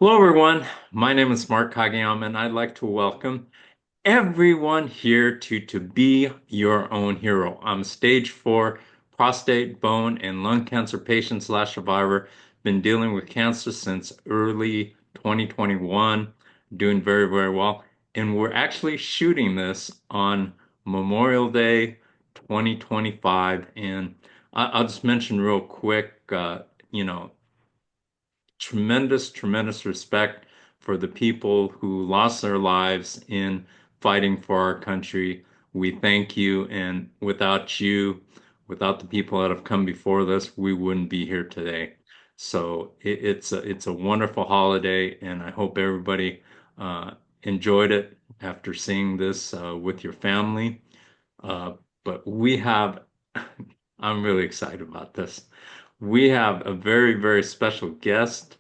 Hello, everyone. My name is Mark Kageyama, and I'd like to welcome everyone here to Be Your Own Hero. I'm a stage 4 prostate, bone, and lung cancer patient slash survivor. Been dealing with cancer since early 2021, doing very, very well. And we're actually shooting this on Memorial Day 2025. And I'll just mention real quick, you know, tremendous, tremendous respect for the people who lost their lives in fighting for our country. We thank you, and without you, without the people that have come before this, we wouldn't be here today. So it's a wonderful holiday, and I hope everybody uh, enjoyed it after seeing this with your family. Uh, but we have, I'm really excited about this. We have a very, very special guest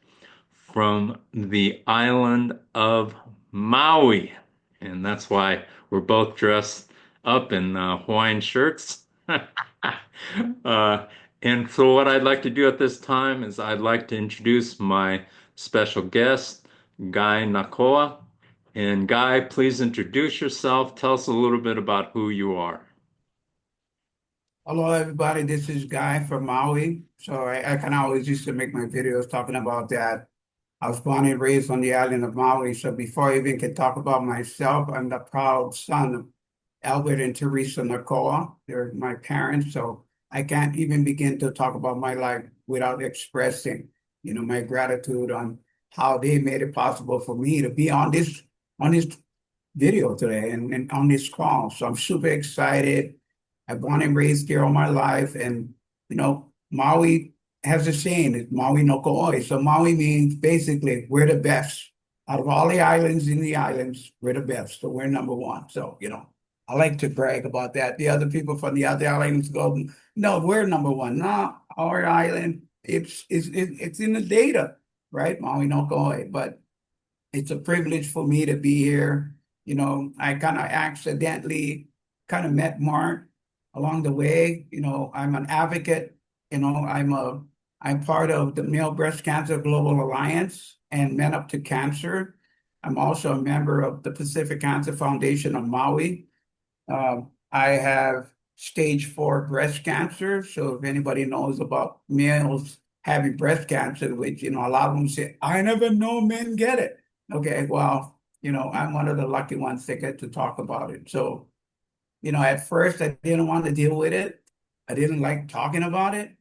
from the island of Maui. And that's why we're both dressed up in Hawaiian shirts. uh, and so, what I'd like to do at this time is I'd like to introduce my special guest, Guy Nakoa. And Guy, please introduce yourself. Tell us a little bit about who you are. Hello, everybody. This is Guy from Maui. So I kind of always used to make my videos talking about that. I was born and raised on the island of Maui. So before I even can talk about myself, I'm the proud son of Albert and Teresa Nakoa. They're my parents. So I can't even begin to talk about my life without expressing, my gratitude on how they made it possible for me to be on this video today and on this call. So I'm super excited. I've born and raised here all my life. And, Maui has a saying, it's Maui no Ko'oi. So Maui means basically we're the best. Out of all the islands in the islands, we're the best. So we're number one. So, I like to brag about that. The other people from the other islands go, no, we're number one. No, our island, it's in the data, right? Maui no Ko'oi. But it's a privilege for me to be here. I kind of accidentally kind of met Mark along the way. I'm an advocate. I'm part of the Male Breast Cancer Global Alliance and Men Up to Cancer. I'm also a member of the Pacific Cancer Foundation of Maui. I have stage 4 breast cancer. So if anybody knows about males having breast cancer, which, a lot of them say, I never know men get it. Okay, well, I'm one of the lucky ones that get to talk about it. So, at first I didn't want to deal with it. I didn't like talking about it.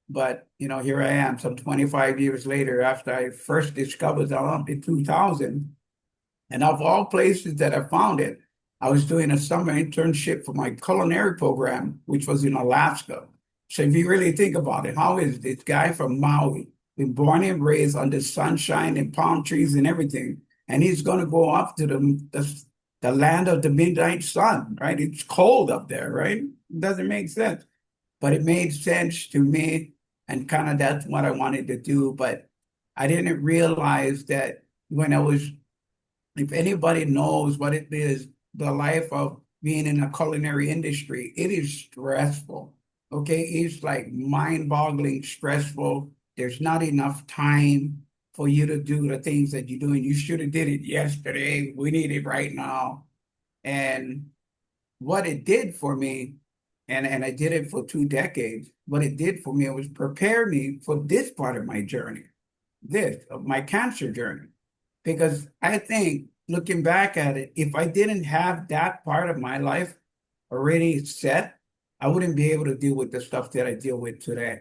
But, here I am some 25 years later after I first discovered that in 2000. And of all places that I found it, I was doing a summer internship for my culinary program, which was in Alaska. So if you really think about it, how is this guy from Maui, been born and raised under sunshine and palm trees and everything, and he's going to go up to the land of the midnight sun, right? It's cold up there, right? It doesn't make sense, but it made sense to me, and kind of that's what I wanted to do. But I didn't realize that when I was if anybody knows what it is, the life of being in the culinary industry, it is stressful. Okay. It's like mind-boggling stressful. There's not enough time for you to do the things that you're doing. You should have did it yesterday. We need it right now. And what it did for me, and I did it for 2 decades, what it did for me, it was prepare me for this part of my journey, this of my cancer journey. Because I think looking back at it, if I didn't have that part of my life already set, I wouldn't be able to deal with the stuff that I deal with today,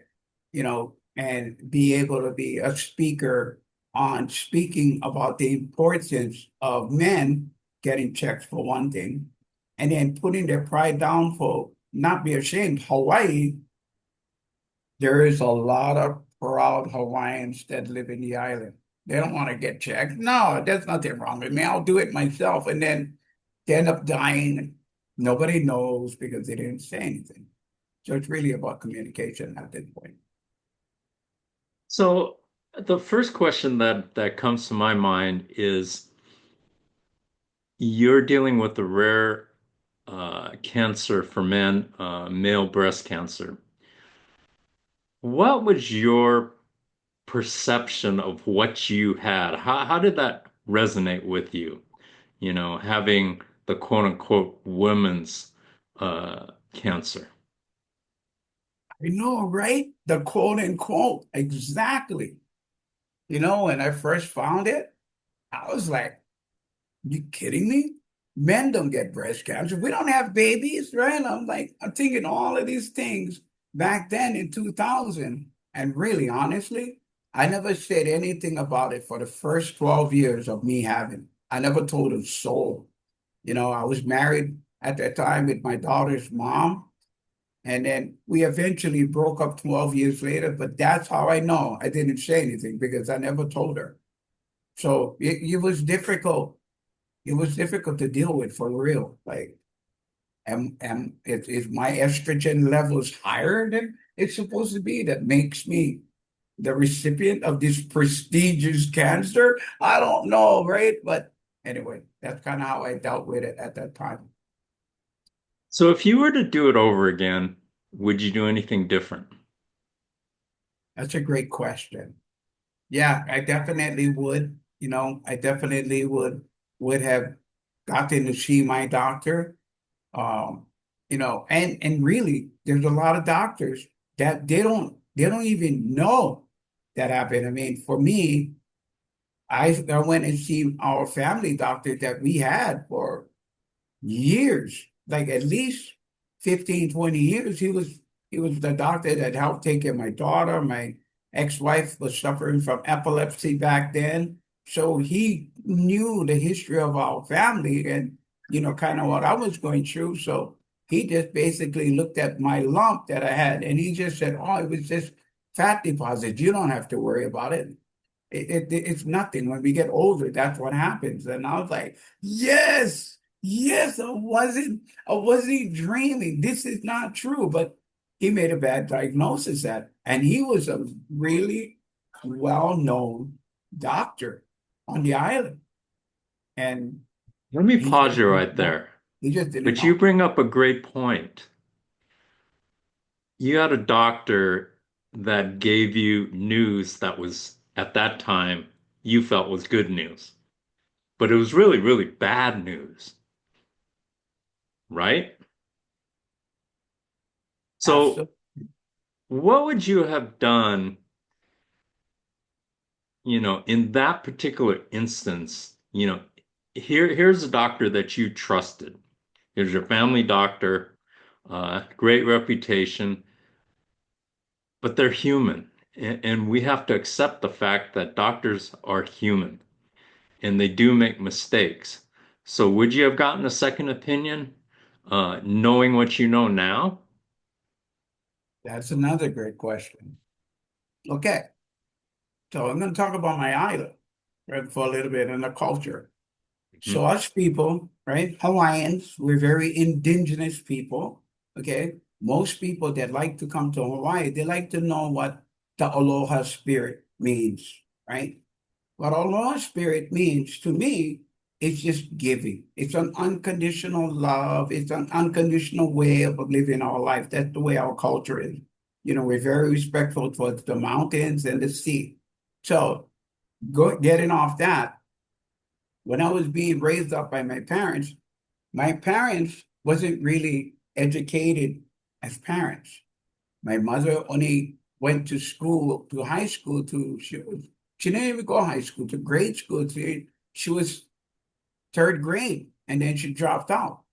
and be able to be a speaker on speaking about the importance of men getting checked for one thing, and then putting their pride down for not be ashamed. Hawaii, there is a lot of proud Hawaiians that live in the island. They don't want to get checked. No, there's nothing wrong with me. I'll do it myself. And then they end up dying. And nobody knows because they didn't say anything. So it's really about communication at this point. So, the first question that comes to my mind is you're dealing with a rare cancer for men, male breast cancer. What was your perception of what you had? How did that resonate with you? You know, having the quote unquote women's cancer. I know, right? The quote unquote, exactly. When I first found it, I was like, you kidding me? Men don't get breast cancer. We don't have babies, right? I'm thinking all of these things back then in 2000. And really, honestly, I never said anything about it for the first 12 years of me having. I never told a soul. I was married at that time with my daughter's mom. And then we eventually broke up 12 years later, but that's how I know I didn't say anything because I never told her. So it was difficult. It was difficult to deal with for real. Like, is my estrogen levels higher than it's supposed to be that makes me the recipient of this prestigious cancer? I don't know, right? But anyway, that's kind of how I dealt with it at that time. So if you were to do it over again, would you do anything different? That's a great question. Yeah, I definitely would. I definitely would have gotten to see my doctor. Um, and really, there's a lot of doctors that they don't even know that happened. I mean, for me, I went and see our family doctor that we had for years, like at least 15, 20 years. He was the doctor that helped take care of my daughter. My ex-wife was suffering from epilepsy back then. So he knew the history of our family and kind of what I was going through. So he just basically looked at my lump that I had and he just said, "Oh, it was just fat deposit. You don't have to worry about it. It's nothing. When we get older, that's what happens." And I was like, yes, yes, I wasn't dreaming. This is not true. But he made a bad diagnosis and he was a really well-known doctor on the island. And Let me he pause just you didn't right know. there. He just didn't But you know. bring up a great point. You had a doctor that gave you news that was at that time you felt was good news, but it was really, really bad news, right? So Absolutely. what would you have done, in that particular instance? Here's a doctor that you trusted. Here's your family doctor, great reputation, but they're human. And we have to accept the fact that doctors are human and they do make mistakes. So would you have gotten a second opinion, knowing what you know now? That's another great question. Okay. So I'm going to talk about my island, right, for a little bit and the culture. Hmm. So us people, right, Hawaiians, we're very indigenous people. Okay. Most people that like to come to Hawaii, they like to know what the aloha spirit means, right? What aloha spirit means to me is just giving. It's an unconditional love. It's an unconditional way of living our life. That's the way our culture is. We're very respectful towards the mountains and the sea. So getting off that, when I was being raised up by my parents wasn't really educated as parents. My mother only went to school, to high school, she didn't even go high school, to grade school. She was third grade, and then she dropped out.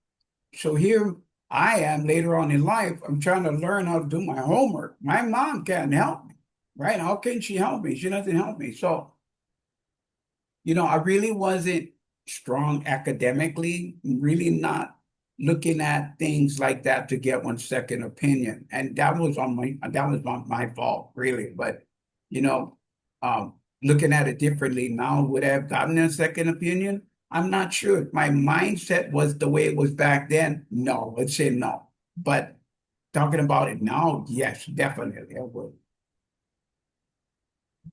So here I am later on in life, I'm trying to learn how to do my homework. My mom can't help me, right? How can she help me? She doesn't help me. So I really wasn't strong academically, really not looking at things like that to get one second opinion. And that was my fault, really. But you know, looking at it differently now, would I have gotten a second opinion? I'm not sure. If my mindset was the way it was back then, no, let's say no. But talking about it now, yes, definitely I would.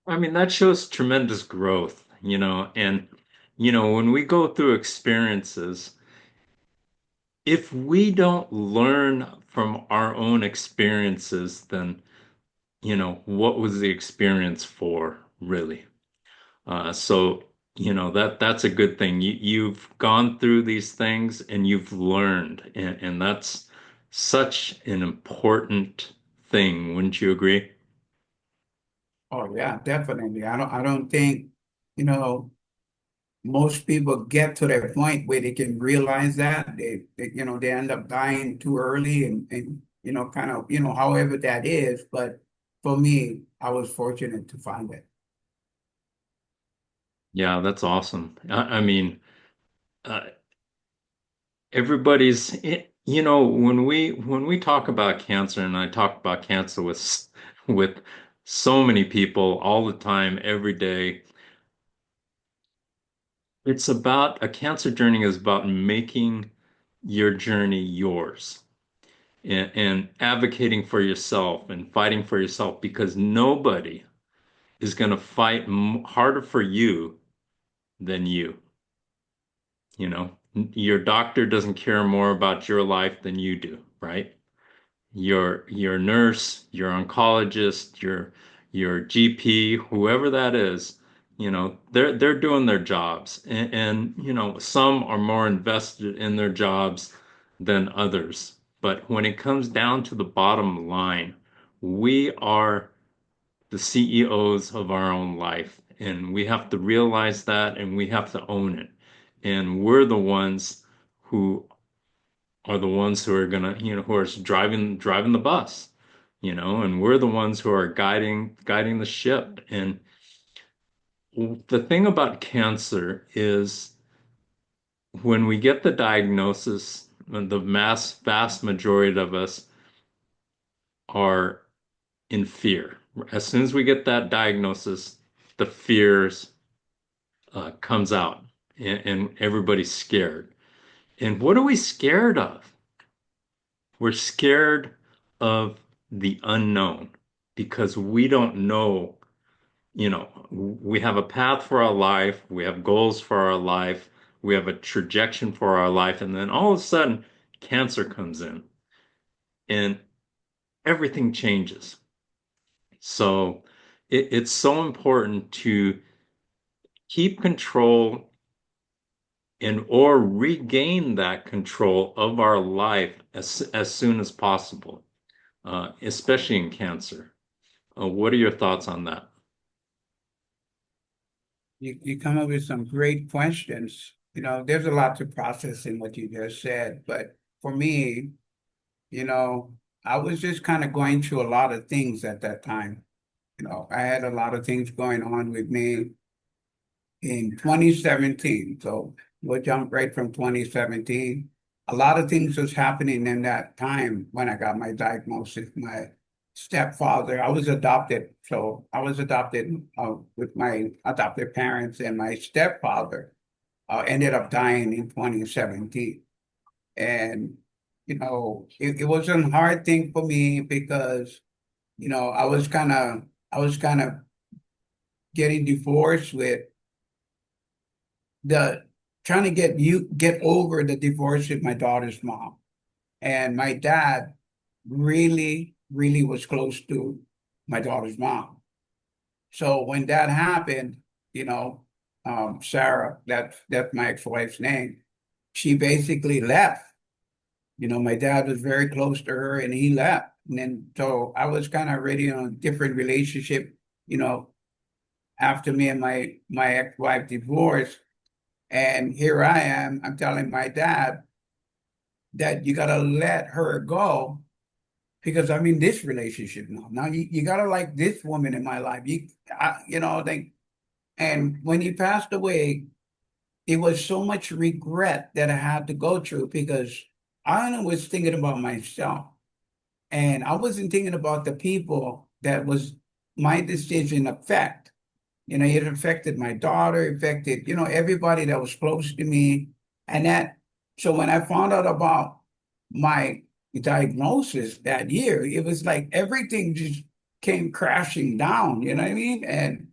I mean, that shows tremendous growth, and, when we go through experiences, if we don't learn from our own experiences, then, what was the experience for really? So, that's a good thing. You've gone through these things and you've learned, and that's such an important thing, wouldn't you agree? Oh yeah, definitely. I don't think, you know, most people get to that point where they can realize that they end up dying too early and kind of, however that is. But for me, I was fortunate to find it. Yeah, that's awesome. I mean, uh, when we talk about cancer, and I talk about cancer with so many people all the time, every day, a cancer journey is about making your journey yours and advocating for yourself and fighting for yourself because nobody is going to fight harder for you than you. Your doctor doesn't care more about your life than you do, right? Your nurse, your oncologist, your GP, whoever that is, they're doing their jobs, and some are more invested in their jobs than others. But when it comes down to the bottom line, we are the CEOs of our own life, and we have to realize that, and we have to own it. And we're the ones who are the ones who are gonna, who are driving the bus, and we're the ones who are guiding the ship. And the thing about cancer is when we get the diagnosis, the vast majority of us are in fear. As soon as we get that diagnosis, the fears comes out, and everybody's scared. And what are we scared of? We're scared of the unknown because we don't know, we have a path for our life, we have goals for our life, we have a trajectory for our life, and then all of a sudden, cancer comes in and everything changes. So it's so important to keep control and or regain that control of our life as soon as possible, especially in cancer. What are your thoughts on that? You come up with some great questions. There's a lot to process in what you just said, but for me, you know, I was just kind of going through a lot of things at that time. I had a lot of things going on with me in 2017. So we'll jump right from 2017. A lot of things was happening in that time when I got my diagnosis. My stepfather, I was adopted. So I was adopted with my adopted parents, and my stepfather ended up dying in 2017. And, it was a hard thing for me because, I was kind of getting divorced with the trying to get over the divorce with my daughter's mom. And my dad really, really was close to my daughter's mom. So when that happened, Sarah, that's my ex-wife's name, she basically left. My dad was very close to her and he left. And then so I was kind of already in a different relationship, you know, after me and my ex-wife divorced. And here I am, I'm telling my dad that you gotta let her go because I'm in this relationship now. Now you gotta like this woman in my life. And when he passed away, it was so much regret that I had to go through because I was thinking about myself and I wasn't thinking about the people that was my decision affect. It affected my daughter, it affected, everybody that was close to me. And so when I found out about my diagnosis that year, it was like everything just came crashing down, you know what I mean? And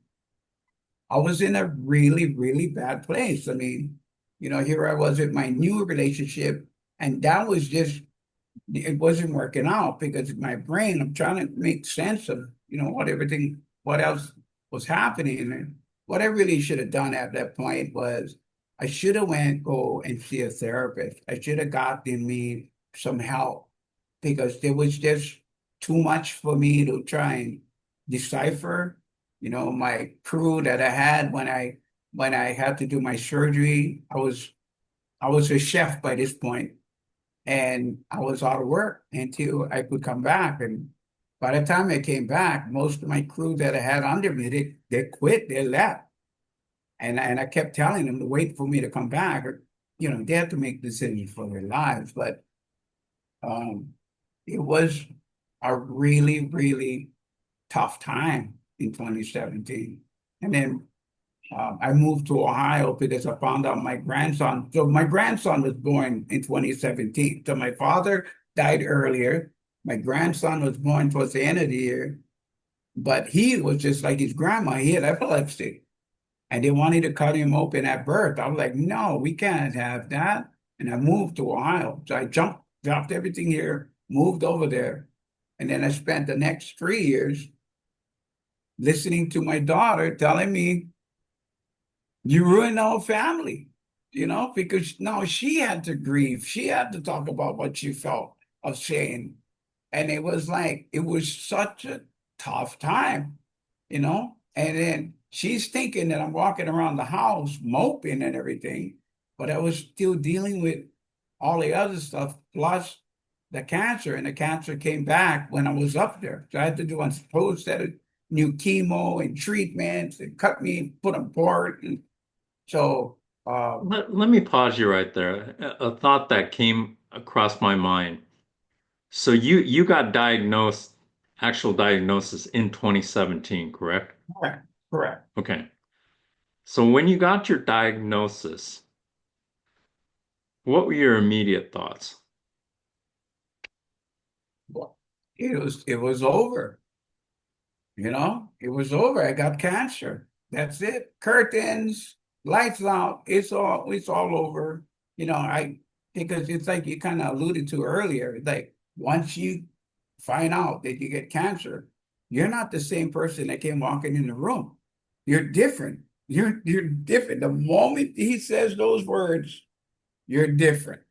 I was in a really, really bad place. I mean, here I was with my new relationship, and that was just, it wasn't working out because my brain, I'm trying to make sense of, what else was happening. And what I really should have done at that point was I should have went go and see a therapist. I should have gotten me some help because there was just too much for me to try and decipher. My crew that I had when I had to do my surgery, I was a chef by this point, and I was out of work until I could come back. And by the time I came back, most of my crew that I had under me, they quit, they left. And I kept telling them to wait for me to come back, or they had to make decisions for their lives. But um, it was a really, really tough time in 2017. And then I moved to Ohio because I found out my grandson. So my grandson was born in 2017. So my father died earlier. My grandson was born towards the end of the year, but he was just like his grandma. He had epilepsy, and they wanted to cut him open at birth. I was like, no, we can't have that. And I moved to Ohio. So I dropped everything here, moved over there, and then I spent the next 3 years listening to my daughter telling me, you ruined our family, because now she had to grieve. She had to talk about what she felt of saying. And it was like, it was such a tough time. And then she's thinking that I'm walking around the house moping and everything, but I was still dealing with all the other stuff, plus the cancer. And the cancer came back when I was up there. So I had to do a whole set of new chemo and treatments and cut me, put on board. And so, Let me pause you right there. A thought that came across my mind. So you got diagnosed, actual diagnosis in 2017, correct? correct, correct. Okay. So when you got your diagnosis, what were your immediate thoughts? Well, it was over. It was over. I got cancer. That's it. Curtains, lights out. It's all over. I because it's like you kind of alluded to earlier. Like once you find out that you get cancer, you're not the same person that came walking in the room. You're different. You're different. The moment he says those words, you're different.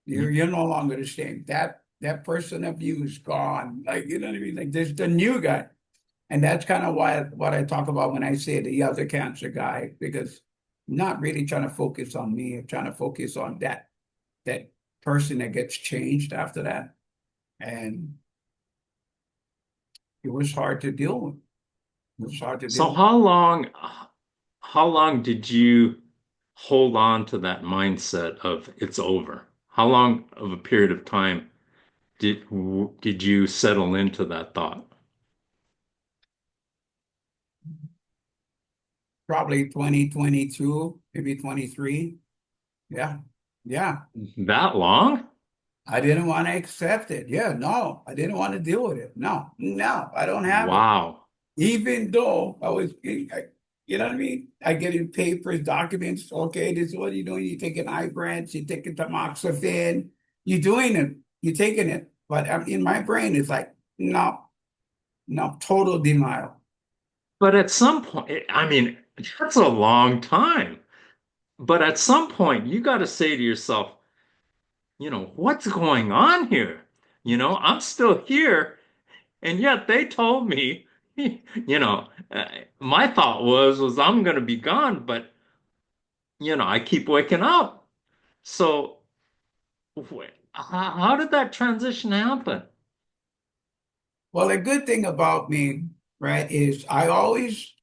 You're no longer the same. That person of you is gone. Like you know what I mean? Like there's the new guy. And that's kind of what I talk about when I say the other cancer guy, because I'm not really trying to focus on me. I'm trying to focus on that person that gets changed after that. And it was hard to deal with. It was hard to So deal with. how long did you hold on to that mindset of it's over? How long of a period of time did you settle into that thought? Probably 2022, maybe 23. Yeah. Yeah. That long? I didn't want to accept it. Yeah, no, I didn't want to deal with it. No, no, I don't have it. Wow. Even though you know what I mean? I get in papers, documents. Okay, this is what you're doing. You're taking Ibrance, you're taking tamoxifen, you're doing it, you're taking it. But in my brain, it's like, no, no, total denial. But at some point, I mean, that's a long time. But at some point, you got to say to yourself, what's going on here? I'm still here, and yet they told me, my thought was I'm going to be gone, but I keep waking up. So, how did that transition happen? Well, the good thing about me, right, is I always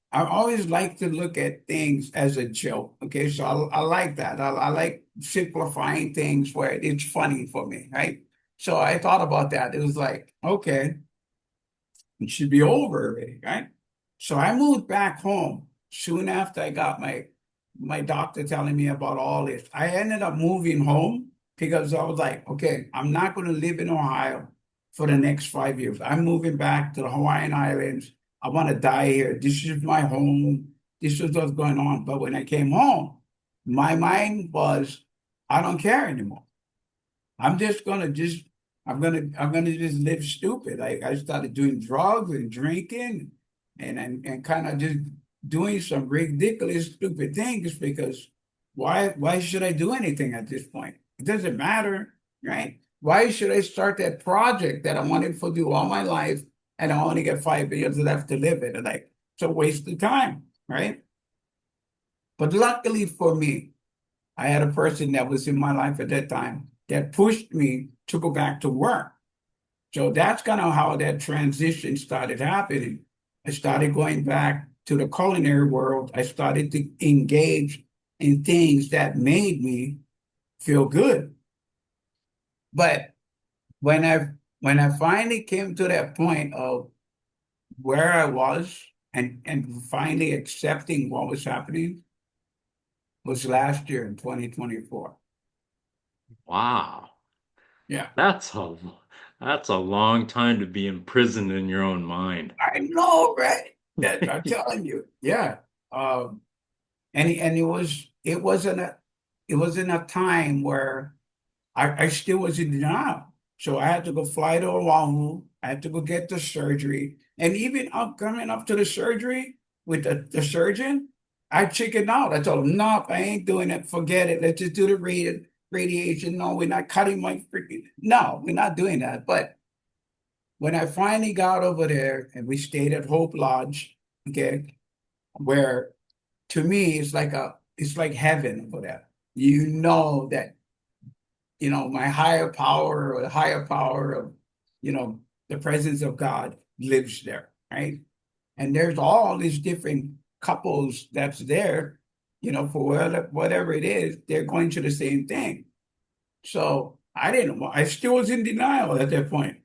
like to look at things as a joke. Okay, so I like that. I like simplifying things where it's funny for me, right? So I thought about that. It was like, okay, it should be over already, right? So I moved back home soon after I got my doctor telling me about all this. I ended up moving home because I was like, okay, I'm not going to live in Ohio for the next 5 years. I'm moving back to the Hawaiian Islands. I want to die here. This is my home. This is what's going on. But when I came home, my mind was, I don't care anymore. I'm just going to just I'm gonna just live stupid. I started doing drugs and drinking and kind of just doing some ridiculous, stupid things because why should I do anything at this point? It doesn't matter, right? Why should I start that project that I wanted to do all my life and I only get 5 years left to live it? And like, it's a waste of time, right? But luckily for me, I had a person that was in my life at that time that pushed me to go back to work. So that's kind of how that transition started happening. I started going back to the culinary world. I started to engage in things that made me feel good. But when I when I finally came to that point of where I was and finally accepting what was happening was last year in 2024. Wow. Yeah. That's a that's a long time to be imprisoned in your own mind. I know, right? That I'm telling you. Yeah. Um, and it wasn't a time where I still was in denial. So I had to go fly to Oahu. I had to go get the surgery. And even up coming up to the surgery with the surgeon, I chickened out. I told him, no, I ain't doing it. Forget it. Let's just do the radiation. No, we're not cutting my freaking. No, we're not doing that. But when I finally got over there and we stayed at Hope Lodge, okay, where to me it's like heaven over there. You know that my higher power or the higher power of you know the presence of God lives there, right? And there's all these different couples that's there, for whatever it is, they're going to the same thing. So I still was in denial at that point.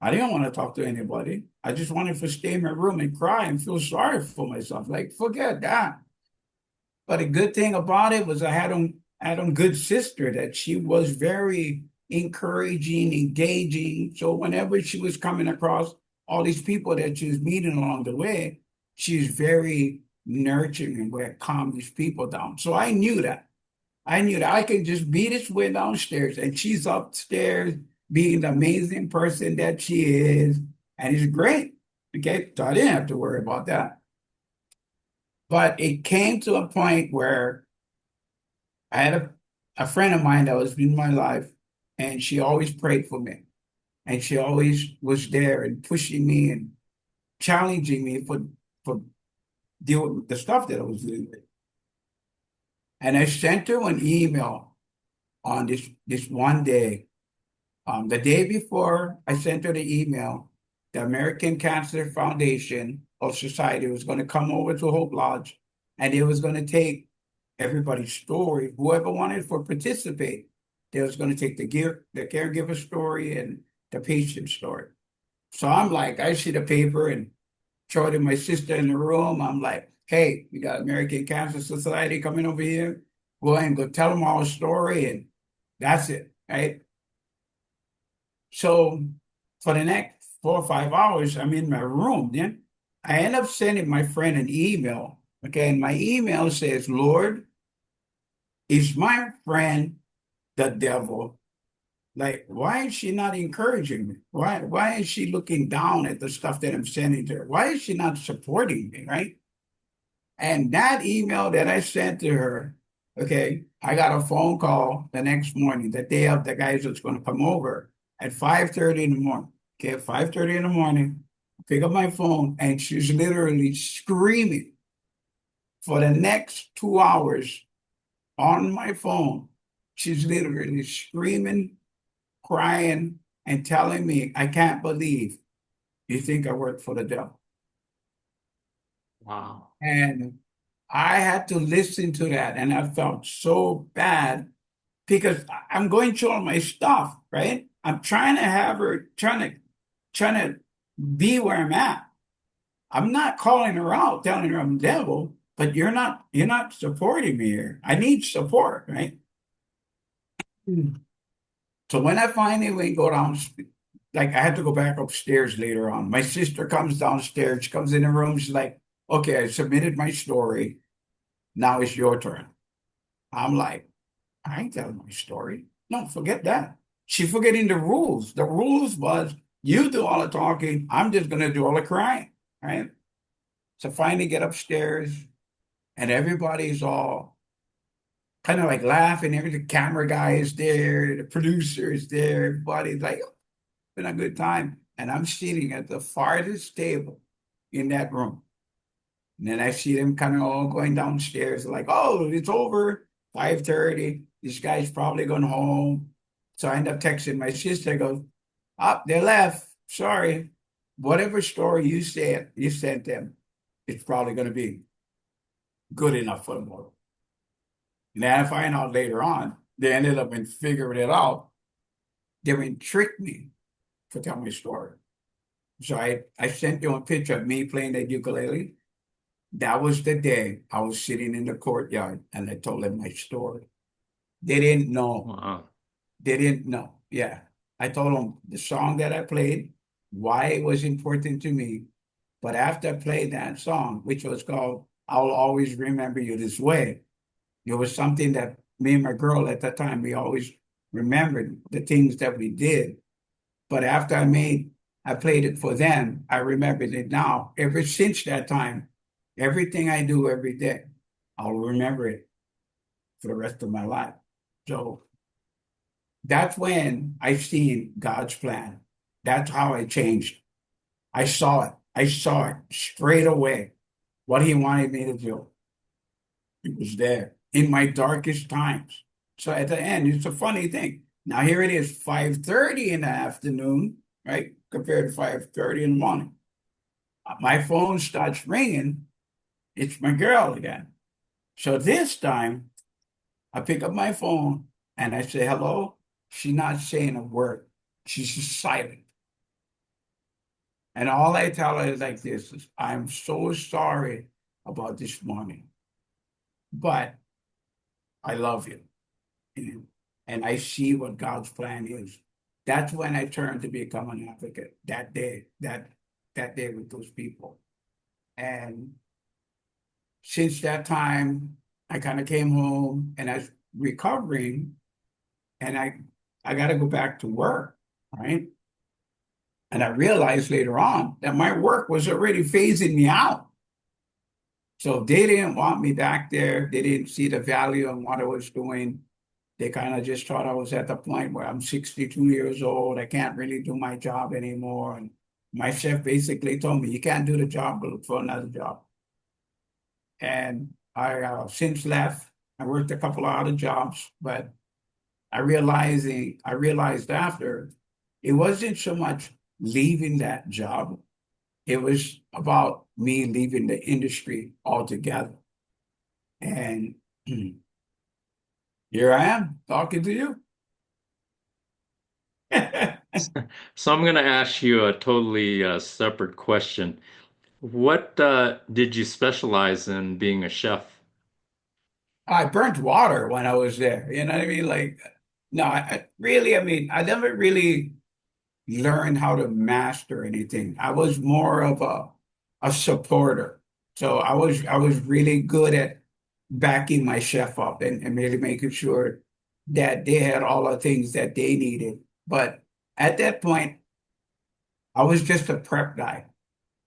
I didn't want to talk to anybody. I just wanted to stay in my room and cry and feel sorry for myself. Like, forget that. But a good thing about it was I had a good sister that she was very encouraging, engaging. So whenever she was coming across all these people that she was meeting along the way, she's very nurturing and would calm these people down. So I knew that. I knew that I could just be this way downstairs and she's upstairs being the amazing person that she is. And it's great. Okay. So I didn't have to worry about that. But it came to a point where I had a friend of mine that was in my life, and she always prayed for me. And she always was there and pushing me and challenging me for dealing with the stuff that I was dealing with. And I sent her an email on this one day. The day before I sent her the email, the American Cancer Foundation or Society was going to come over to Hope Lodge and it was going to take everybody's story, whoever wanted to participate, they was going to take the caregiver story and the patient story. So I'm like, I see the paper and showed it my sister in the room. I'm like, hey, we got American Cancer Society coming over here. Go ahead and go tell them our story and that's it, right? So for the next 4 or 5 hours, I'm in my room. Then I end up sending my friend an email. Okay, and my email says, Lord, is my friend the devil? Like, why is she not encouraging me? Why is she looking down at the stuff that I'm sending to her? Why is she not supporting me, right? And that email that I sent to her, okay, I got a phone call the next morning, the day of the guys that's going to come over at 5:30 in the morning. Okay, at 5:30 in the morning, pick up my phone, and she's literally screaming for the next 2 hours on my phone. She's literally screaming, crying, and telling me, I can't believe you think I work for the devil. Wow. And I had to listen to that, and I felt so bad because I'm going through all my stuff, right? I'm trying to have her, trying to be where I'm at. I'm not calling her out, telling her I'm the devil, but you're not supporting me here. I need support, right? Mm. So when I finally went go down, like I had to go back upstairs later on. My sister comes downstairs, she comes in the room, she's like, okay, I submitted my story. Now it's your turn. I'm like, I ain't telling my story. No, forget that. She's forgetting the rules. The rules was you do all the talking, I'm just gonna do all the crying, right? So finally get upstairs and everybody's all kind of like laughing. The camera guy is there, the producer is there, everybody's like, "Oh, been a good time." And I'm sitting at the farthest table in that room. And then I see them kind of all going downstairs, like, "Oh, it's over, 5:30. This guy's probably going home." So I end up texting my sister, I go, "Up, they left. Sorry. Whatever story you sent them, it's probably going to be good enough for them all." And then I find out later on, they ended up in figuring it out. They were tricked me to tell my story. So I sent you a picture of me playing the ukulele. That was the day I was sitting in the courtyard and I told them my story. They didn't know. Wow. They didn't know. Yeah. I told them the song that I played, why it was important to me. But after I played that song, which was called I'll Always Remember You This Way, it was something that me and my girl at the time, we always remembered the things that we did. But after I played it for them, I remembered it now. Ever since that time, everything I do every day, I'll remember it for the rest of my life. So that's when I seen God's plan. That's how I changed. I saw it. I saw it straight away. What he wanted me to do. It was there in my darkest times. So at the end, it's a funny thing. Now here it is, 5:30 in the afternoon, right? Compared to 5:30 in the morning. My phone starts ringing. It's my girl again. So this time I pick up my phone and I say hello. She's not saying a word. She's just silent. And all I tell her is like this is, "I'm so sorry about this morning, but I love you. And I see what God's plan is." That's when I turned to become an advocate that day, that day with those people. And since that time, I kind of came home and I was recovering and I got to go back to work, right? And I realized later on that my work was already phasing me out. So they didn't want me back there. They didn't see the value in what I was doing. They kind of just thought I was at the point where I'm 62 years old. I can't really do my job anymore. And my chef basically told me, "You can't do the job, but look for another job." And I since left. I worked a couple of other jobs, but I realized after it wasn't so much leaving that job. It was about me leaving the industry altogether. And here I am talking to you. So I'm going to ask you a totally separate question. What did you specialize in being a chef? I burnt water when I was there. You know what I mean? Like, no, I mean, I never really learned how to master anything. I was more of a supporter. So I was really good at backing my chef up and really making sure that they had all the things that they needed. But at that point, I was just a prep guy.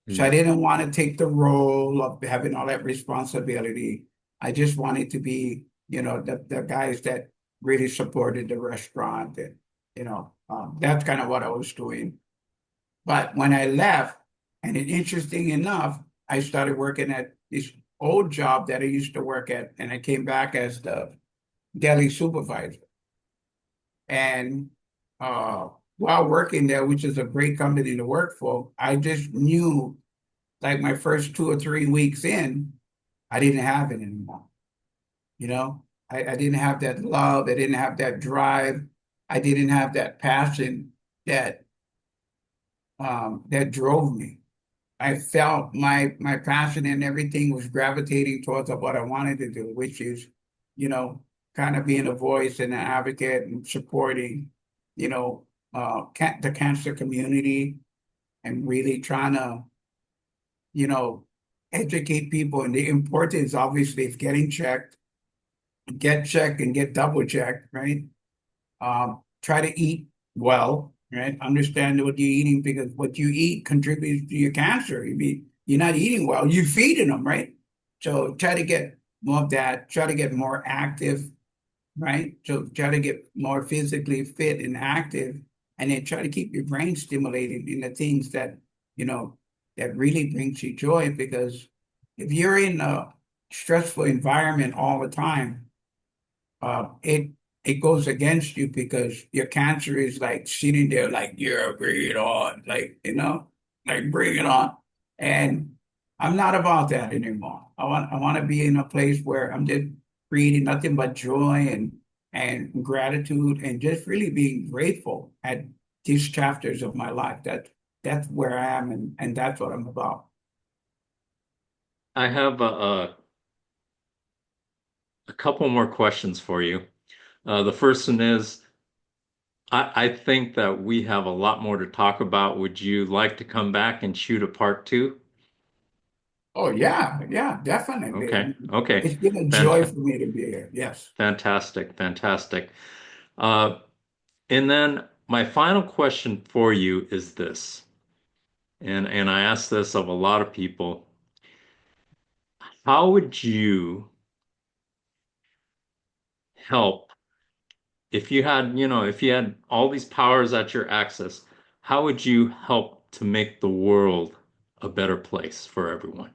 So I Hmm. didn't want to take the role of having all that responsibility. I just wanted to be, the guys that really supported the restaurant. And, that's kind of what I was doing. But when I left, and interesting enough, I started working at this old job that I used to work at, and I came back as the deli supervisor. And while working there, which is a great company to work for, I just knew like my first 2 or 3 weeks in, I didn't have it anymore. You know, I didn't have that love. I didn't have that drive. I didn't have that passion that that drove me. I felt my passion and everything was gravitating towards what I wanted to do, which is, you know, kind of being a voice and an advocate and supporting, the cancer community and really trying to, you know, educate people and the importance, obviously, of get checked and get double checked, right? try to eat well, right? Understand what you're eating because what you eat contributes to your cancer. You're not eating well, you're feeding them, right? So try to get more of that, try to get more active, right? So try to get more physically fit and active, and then try to keep your brain stimulated in the things that, you know, that really brings you joy. Because if you're in a stressful environment all the time, it goes against you because your cancer is like sitting there like, yeah, bring it on, like, like bring it on. And I'm not about that anymore. I want to be in a place where I'm just creating nothing but joy and gratitude and just really being grateful at these chapters of my life. That's where I am, and that's what I'm about. I have a couple more questions for you. The first one is, I think that we have a lot more to talk about. Would you like to come back and shoot a part two? Oh yeah, yeah, Okay, definitely. okay. It's been a joy Fant for me to be here. Yes. fantastic, fantastic. Uh, and then my final question for you is this, and I ask this of a lot of people. How would you help if you had, if you had all these powers at your access, how would you help to make the world a better place for everyone?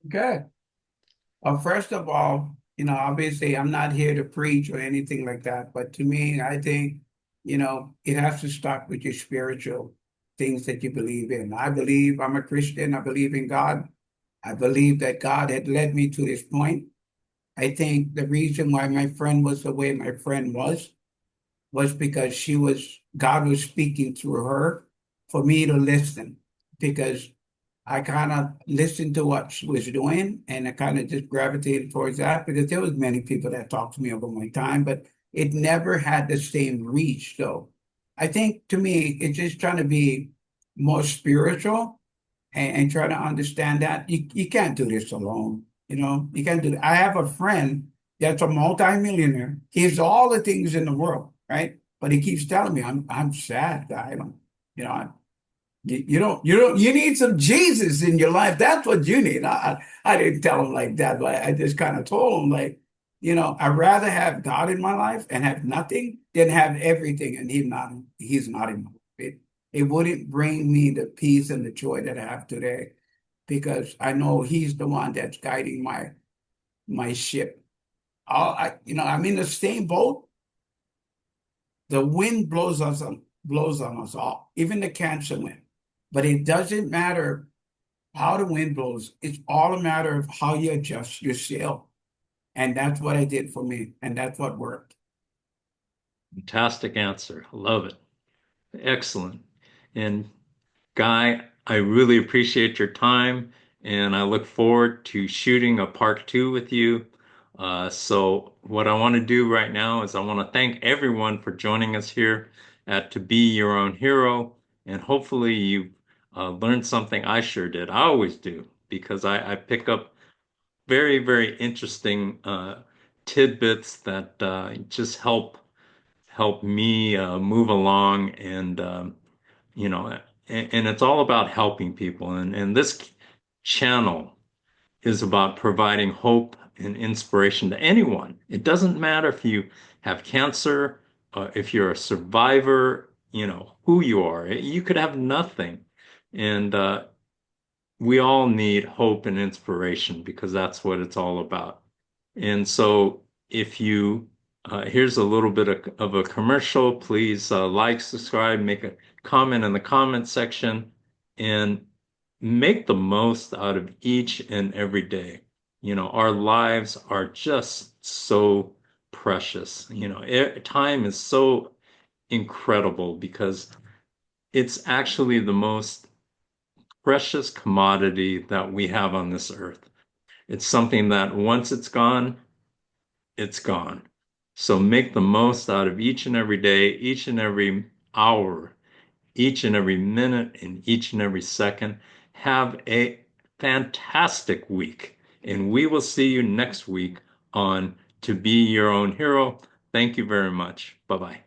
Good. First of all, obviously I'm not here to preach or anything like that, but to me, I think, it has to start with your spiritual things that you believe in. I believe I'm a Christian. I believe in God. I believe that God had led me to this point. I think the reason why my friend was the way my friend was because God was speaking through her for me to listen, because I kind of listened to what she was doing, and I kind of just gravitated towards that because there was many people that talked to me over my time, but it never had the same reach. So I think to me, it's just trying to be more spiritual and try to understand that you can't do this alone. You can't do that. I have a friend that's a multimillionaire. He has all the things in the world, right? But he keeps telling me, I'm sad, guy. You know, you need some Jesus in your life. That's what you need. I didn't tell him like that, but I just kind of told him like, I'd rather have God in my life and have nothing than have everything and he's not in my life. It wouldn't bring me the peace and the joy that I have today, because I know he's the one that's guiding my ship. I'm in the same boat. The wind blows on us all, even the cancer wind. But it doesn't matter how the wind blows. It's all a matter of how you adjust your sail. And that's what I did for me. And that's what worked. Fantastic answer. I love it. Excellent. And Guy, I really appreciate your time, and I look forward to shooting a part two with you. So, what I want to do right now is I want to thank everyone for joining us here at To Be Your Own Hero, and hopefully you learned something. I sure did. I always do because I pick up very, very interesting tidbits that just help me move along and you know, and it's all about helping people. And this channel is about providing hope and inspiration to anyone. It doesn't matter if you have cancer, if you're a survivor, who you are. You could have nothing. And we all need hope and inspiration because that's what it's all about. And so if you, here's a little bit of a commercial. Please like, subscribe, make a comment in the comment section, and make the most out of each and every day. Our lives are just so precious. Time is so incredible because it's actually the most precious commodity that we have on this earth. It's something that once it's gone. So make the most out of each and every day, each and every hour, each and every minute, and each and every second. Have a fantastic week. And we will see you next week on to be your own hero. Thank you very much. Bye bye.